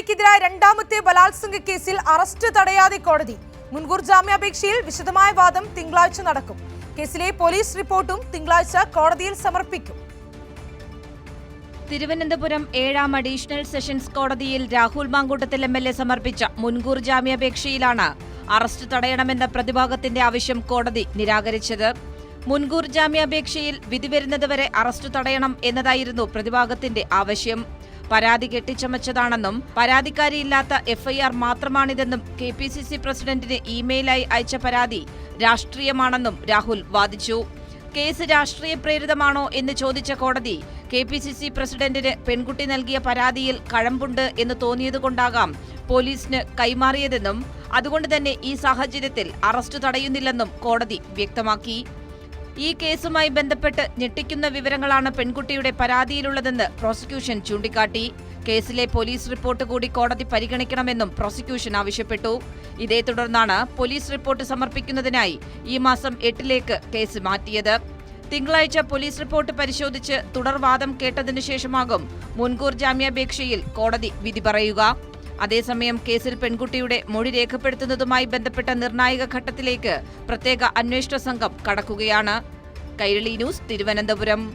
പെൺകുട്ടിക്കെതിരായ രണ്ടാമത്തെ ബലാത്സംഗ കേസിൽ അറസ്റ്റ് തടയാതെ കോടതി. മുൻകൂർ ജാമ്യാപേക്ഷയിൽ വിശദമായ വാദം തിങ്കളാഴ്ച നടക്കും. കേസിലെ പോലീസ് റിപ്പോർട്ടും തിങ്കളാഴ്ച കോടതിയിൽ സമർപ്പിക്കും. തിരുവനന്തപുരം 7ാം അഡീഷണൽ സെഷൻസ് കോടതിയിൽ രാഹുൽ മാങ്കൂട്ടത്തിൽ MLA സമർപ്പിച്ച മുൻകൂർ ജാമ്യാപേക്ഷയിലാണ് അറസ്റ്റ് തടയണമെന്ന പ്രതിഭാഗത്തിന്റെ ആവശ്യം കോടതി നിരാകരിച്ചത്. മുൻകൂർ ജാമ്യാപേക്ഷയിൽ വിധി വരുന്നതുവരെ അറസ്റ്റ് തടയണം എന്നതായിരുന്നു പ്രതിഭാഗത്തിന്റെ ആവശ്യം. പരാതി കെട്ടിച്ചമച്ചതാണെന്നും പരാതിക്കാരിയില്ലാത്ത FIR മാത്രമാണിതെന്നും KPCC പ്രസിഡന്റിന് ഇമെയിലായി അയച്ച പരാതി രാഷ്ട്രീയമാണെന്നും രാഹുൽ വാദിച്ചു. കേസ് രാഷ്ട്രീയ പ്രേരിതമാണോ എന്ന് ചോദിച്ച കോടതി KPCC പ്രസിഡന്റിന് പെൺകുട്ടി നൽകിയ പരാതിയിൽ കഴമ്പുണ്ട് എന്ന് തോന്നിയതുകൊണ്ടാകാം പോലീസിന് കൈമാറിയതെന്നും അതുകൊണ്ട് തന്നെ ഈ സാഹചര്യത്തിൽ അറസ്റ്റ് തടയുന്നില്ലെന്നും കോടതി വ്യക്തമാക്കി. ഈ കേസുമായി ബന്ധപ്പെട്ട് ഞെട്ടിക്കുന്ന വിവരങ്ങളാണ് പെൺകുട്ടിയുടെ പരാതിയിലുള്ളതെന്ന് പ്രോസിക്യൂഷൻ ചൂണ്ടിക്കാട്ടി. കേസിലെ പോലീസ് റിപ്പോർട്ട് കൂടി കോടതി പരിഗണിക്കണമെന്നും പ്രോസിക്യൂഷൻ ആവശ്യപ്പെട്ടു. ഇതേ തുടർന്നാണ് പോലീസ് റിപ്പോർട്ട് സമർപ്പിക്കുന്നതിനായി ഈ മാസം 8 കേസ് മാറ്റിയത്. തിങ്കളാഴ്ച പോലീസ് റിപ്പോർട്ട് പരിശോധിച്ച് തുടർവാദം കേട്ടതിനു ശേഷമാകും മുൻകൂർ ജാമ്യാപേക്ഷയിൽ കോടതി വിധി പറയുക. അതേസമയം കേസിൽ പെൺകുട്ടിയുടെ മൊഴി രേഖപ്പെടുത്തുന്നതുമായി ബന്ധപ്പെട്ട നിർണായക ഘട്ടത്തിലേക്ക് പ്രത്യേക അന്വേഷണ സംഘം കടക്കുകയാണ്. കൈരളി ന്യൂസ്, തിരുവനന്തപുരം.